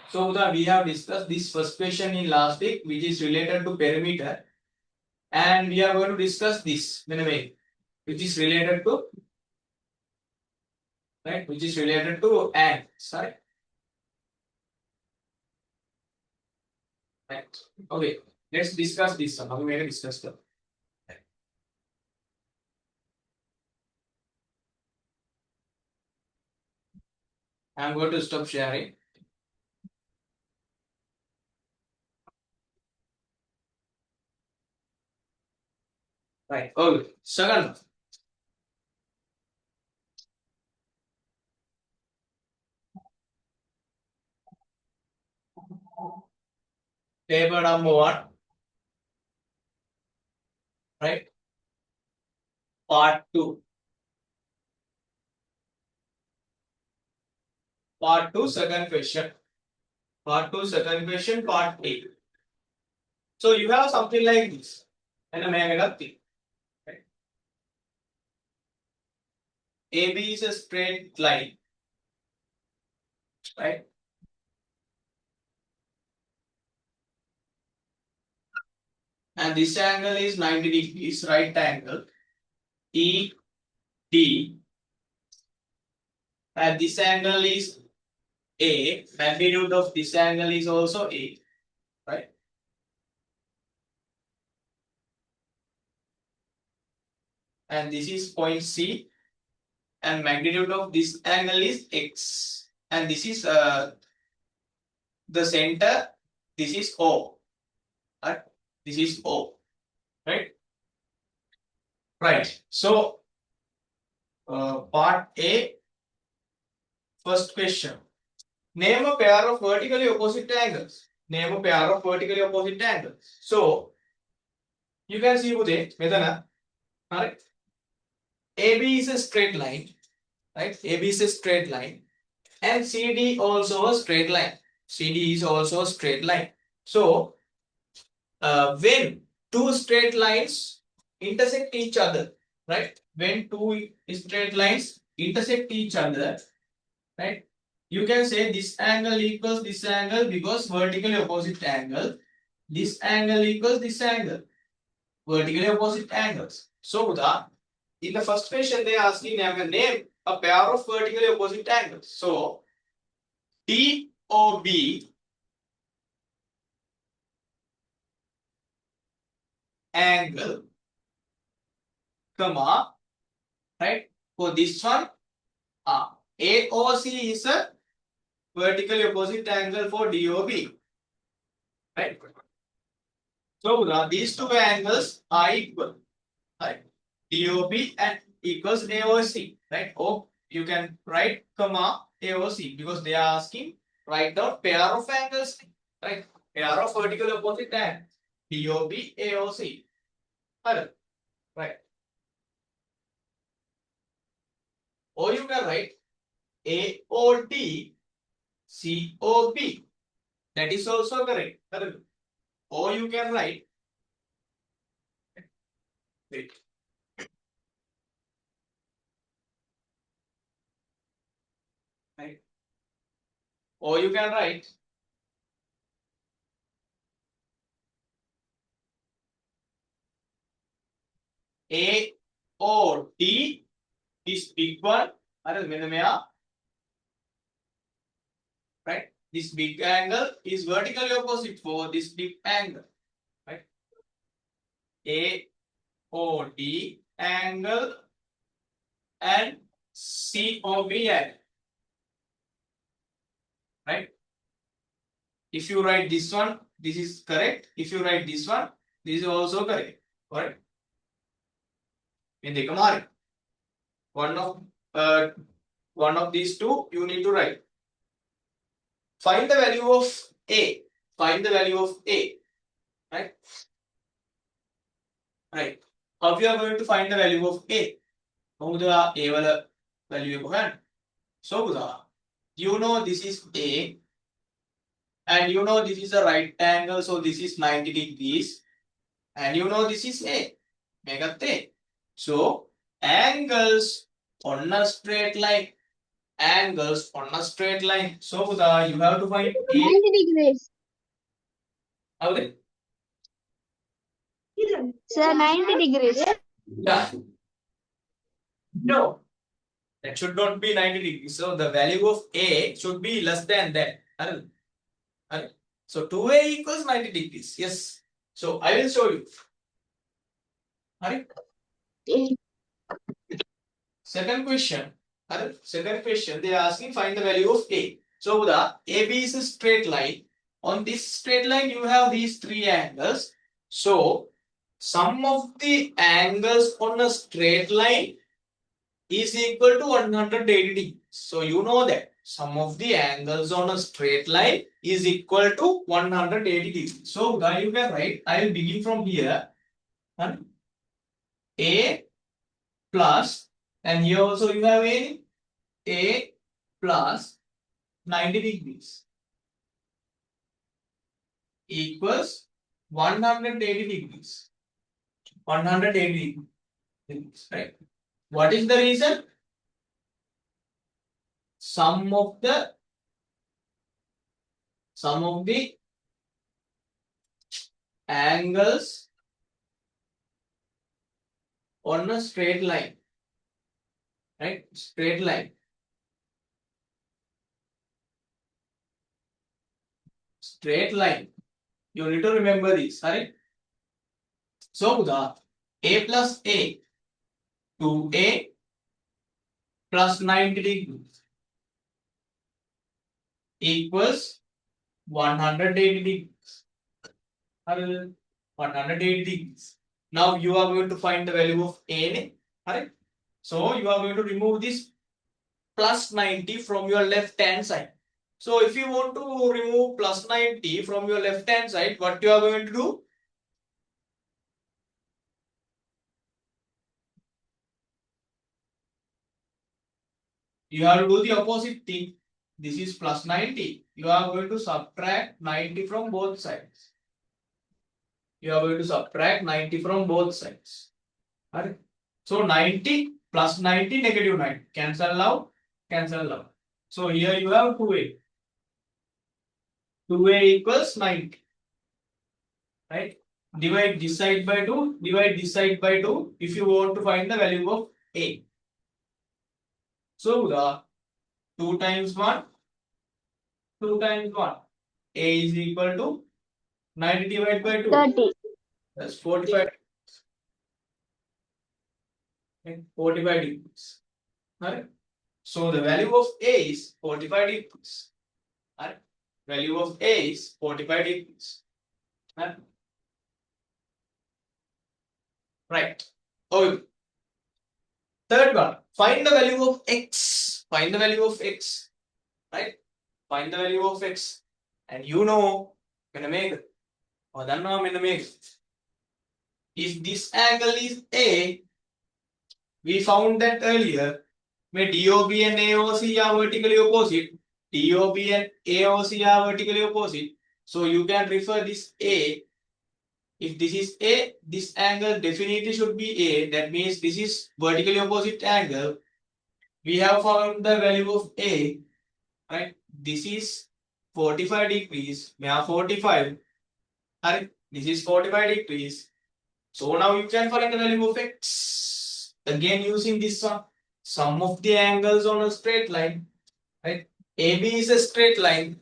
So we have discussed this first question in last week, which is related to perimeter, and we are going to discuss this anyway, which is related to which is related to angles, right? Right. Okay, let's discuss this one. We will discuss that. I'm going to stop sharing. Right. Okay. Second. Paper number 1, right? Part 2. Part 2, second question. Part 2, second question, part 8. So you have something like this. And a mega thing. Right? AB is a straight line. Right? And this angle is 90 degrees, right angle. ED. And this angle is A. Magnitude of this angle is also A. Right? And this is point C. And magnitude of this angle is X. And this is the center. This is O. Right? This is O. Right? Right. So, part A, first question. Name a pair of vertically opposite angles. Name a pair of vertically opposite angles. So, you can see මෙතන right? AB is a straight line, right? AB is a straight line, and CD also a straight line. CD is also a straight line. So, when two straight lines intersect each other, right? When two straight lines intersect each other, right? You can say this angle equals this angle because vertically opposite angle. This angle equals this angle. Vertically opposite angles. So, in the first question, they are asking name a pair of vertically opposite angles. So, DOB angle, comma, right? For this one, AOC is a vertically opposite angle for DOB, right? So, these two angles are equal, right? DOB and equals AOC, right? Or you can write comma AOC because they are asking write down pair of angles, right? Pair of vertical opposite angles. DOB AOC. Right. Or you can write AOD COB. That is also correct. Or you can write wait. Right. Or you can write AOD, this big one, right? This big angle is vertically opposite for this big angle, right? AOD angle and COB angle, right? If you write this one, this is correct. If you write this one, this is also correct, right? One of these two you need to write. Find the value of A. Find the value of A. Right? Right. How you are going to find the value of A? A value so you know this is A and you know this is a right angle, so this is 90 degrees and you know this is A. So angles on a straight line, angles on a straight line. So you have to find A. 90 degrees. How they? Sir, 90 degrees. Yeah. No. That should not be 90 degrees. So the value of A should be less than that. Arun. So 2A equals 90 degrees. Yes. So I will show you. Arun. Second question. Second question. They are asking find the value of A. So the AB is a straight line. On this straight line, you have these three angles. So sum of the angles on a straight line is equal to 180 degrees. So you know that sum of the angles on a straight line is equal to 180 degrees. So you can write, I will begin from here. A plus, and here also you have A plus 90 degrees equals 180 degrees. 180 degrees, right? What is the reason? Sum of the angles on a straight line, right? Straight line. Straight line. You need to remember this, right? So the A plus A, 2A plus 90 degrees equals 180 degrees. 180 degrees. Now you are going to find the value of A, right? So you are going to remove this plus 90 from your left hand side. So if you want to remove plus 90 from your left hand side, what you are going to do? You have to do the opposite thing. This is plus 90. You are going to subtract 90 from both sides. You are going to subtract 90 from both sides. Right? So 90 plus 90 negative 9. Cancel out. Cancel out. So here you have 2A. 2A equals 90. Right? Divide this side by 2. Divide this side by 2 if you want to find the value of A. So the 2 times 1. 2 times 1. A is equal to 90 divided by 2. 30. That's 45. 45 degrees. Right? So the value of A is 45 degrees. Right? Value of A is 45 degrees. Right. Okay. Third one. Find the value of X. Find the value of X. Right? Find the value of X. And you know, if this angle is A, we found that earlier, where DOB and AOC are vertically opposite. DOB and AOC are vertically opposite. So you can refer this A. If this is A, this angle definitely should be A. That means this is vertically opposite angle. We have found the value of A, right? This is 45 degrees. We have 45. Right? This is 45 degrees. So now you can find the value of X. Again using this one. Sum of the angles on a straight line. Right? AB is a straight line.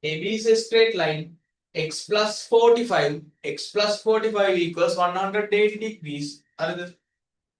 AB is a straight line. X plus 45. X plus 45 equals 180 degrees. The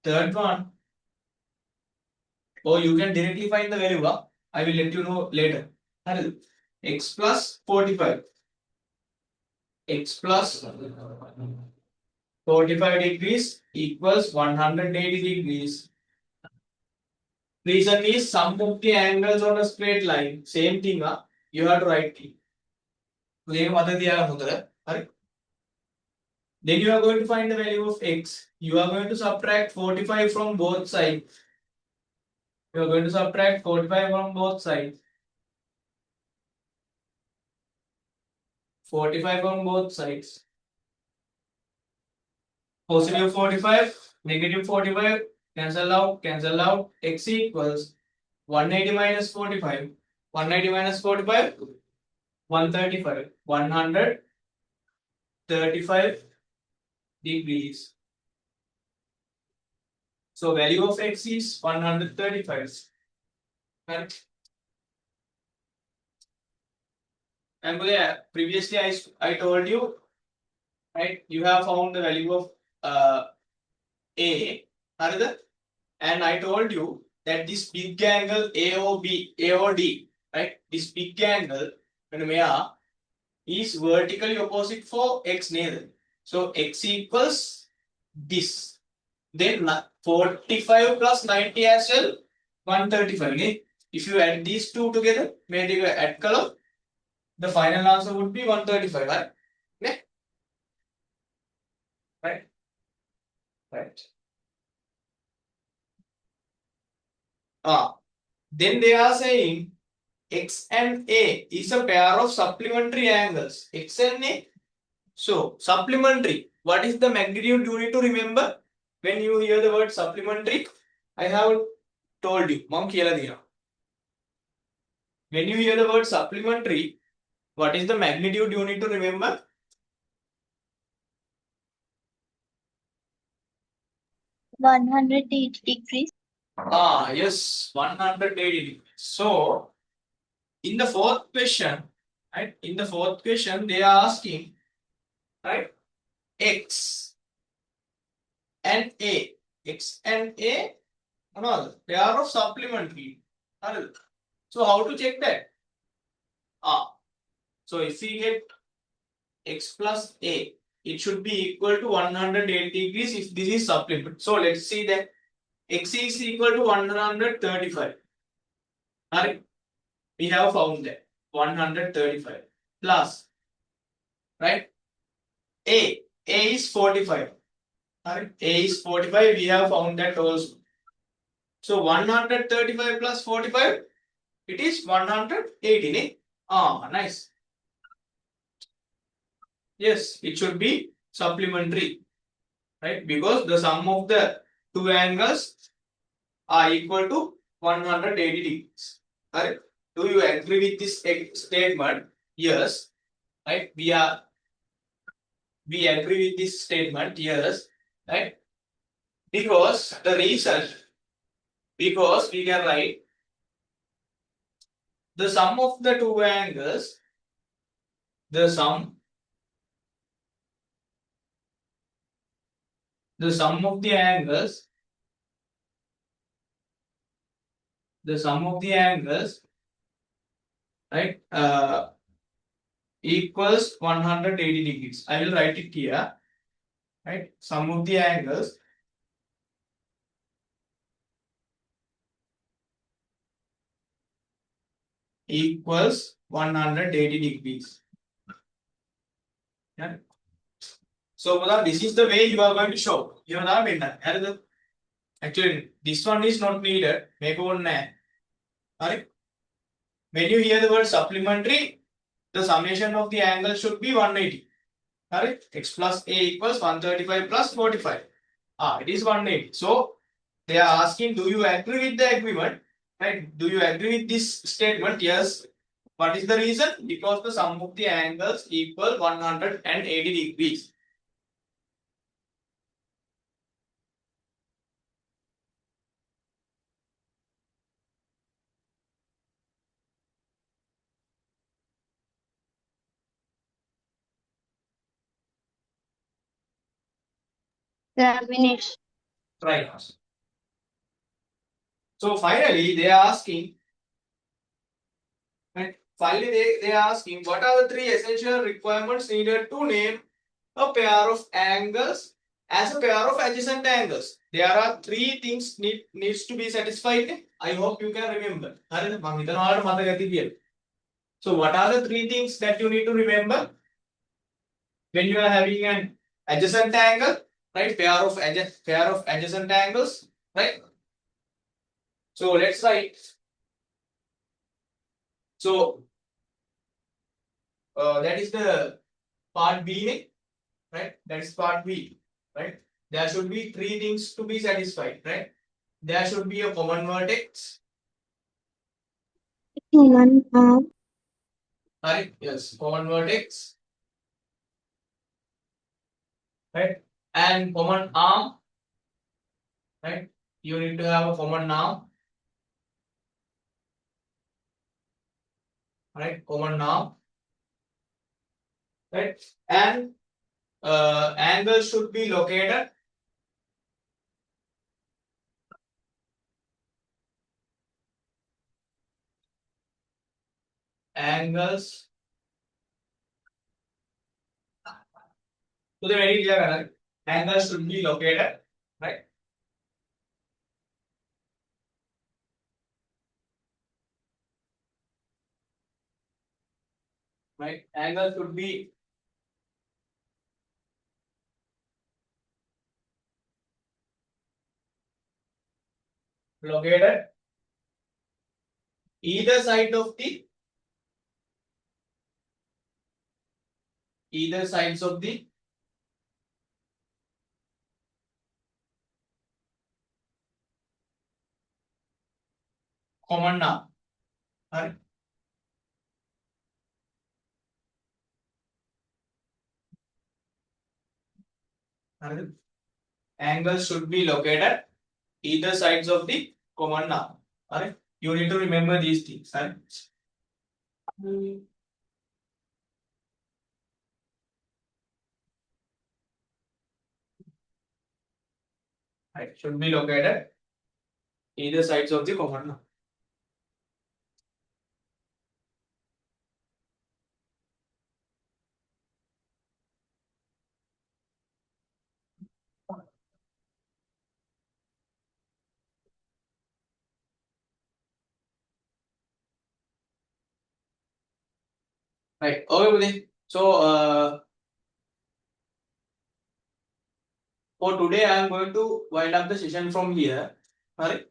third one. Or you can directly find the value. I will let you know later. X plus 45. X plus 45 degrees equals 180 degrees. Reason is sum of the angles on a straight line. Same thing. You have to write it. Then you are going to find the value of X. You are going to subtract 45 from both sides. You are going to subtract 45 from both sides. 45 from both sides. Positive 45, negative 45, cancel out, X equals 180 minus 45. 180 minus 45. 135. 135 degrees. So value of x is 135. Right? And previously I told you, right? You have found the value of A, and I told you that this big angle AOD, right? This big angle is vertically opposite for x neither. So x equals this. Then 45 plus 90 as well, 135. Okay? If you add these two together, maybe you add color, the final answer would be 135, right? Okay? Right? Right. Then they are saying x and A is a pair of supplementary angles. X and A. So, supplementary. What is the magnitude you need to remember when you hear the word supplementary? I have told you. When you hear the word supplementary, what is the magnitude you need to remember? 180 degrees. Yes, 180 degrees. So, in the fourth question, right? In the fourth question, they are asking, right? X and A. X and A, no, they are of supplementary. So, how to check that? So if we get x plus A, it should be equal to 180 degrees if this is supplement. So let's see that x is equal to 135. Alright, we have found that 135 plus, right? A is 45. Alright, A is 45. We have found that also. So 135 plus 45, it is 180. Nice. Yes, it should be supplementary, right? Because the sum of the two angles are equal to 180 degrees. Right? Do you agree with this statement? Yes. Right? We agree with this statement. Yes. Right? Because the reason, because we can write the sum of the two angles, the sum of the angles, right, equals 180 degrees. I will write it here, right? Sum of the angles equals 180 degrees. Yeah. So, this is the way you are going to show. You know that actually, this one is not needed. Make one right? When you hear the word supplementary, the summation of the angle should be 180. Right? X plus A equals 135 plus 45. It is 180. So, they are asking, do you agree with the agreement? Right? Do you agree with this statement? Yes. What is the reason? Because the sum of the angles equal 180 degrees. Finish. Right. So finally, they are asking, right? Finally, they are asking, what are the three essential requirements needed to name a pair of angles as a pair of adjacent angles? There are three things needs to be satisfied. I hope you can remember. So what are the three things that you need to remember when you are having an adjacent angle, right? Pair of adjacent angles, right? So let's write. So that is the part B, right? That is part B, right? There should be three things to be satisfied, right? There should be a common vertex, common arm, Right? Yes, common vertex. Right? And common arm. Right? You need to have a common arm. Right? Common arm. Right? And angle should be located. Angles to the very clear, right? Angles should be located. Right? Right? Angle should be located either side of the either sides of the common arm. Right? Right? Angles should be located either sides of the common arm. Right? You need to remember these things. Right? Right? Should be located either sides of the common arm. Right? Okay, buddy. So for today, I am going to wind up the session from here. Right?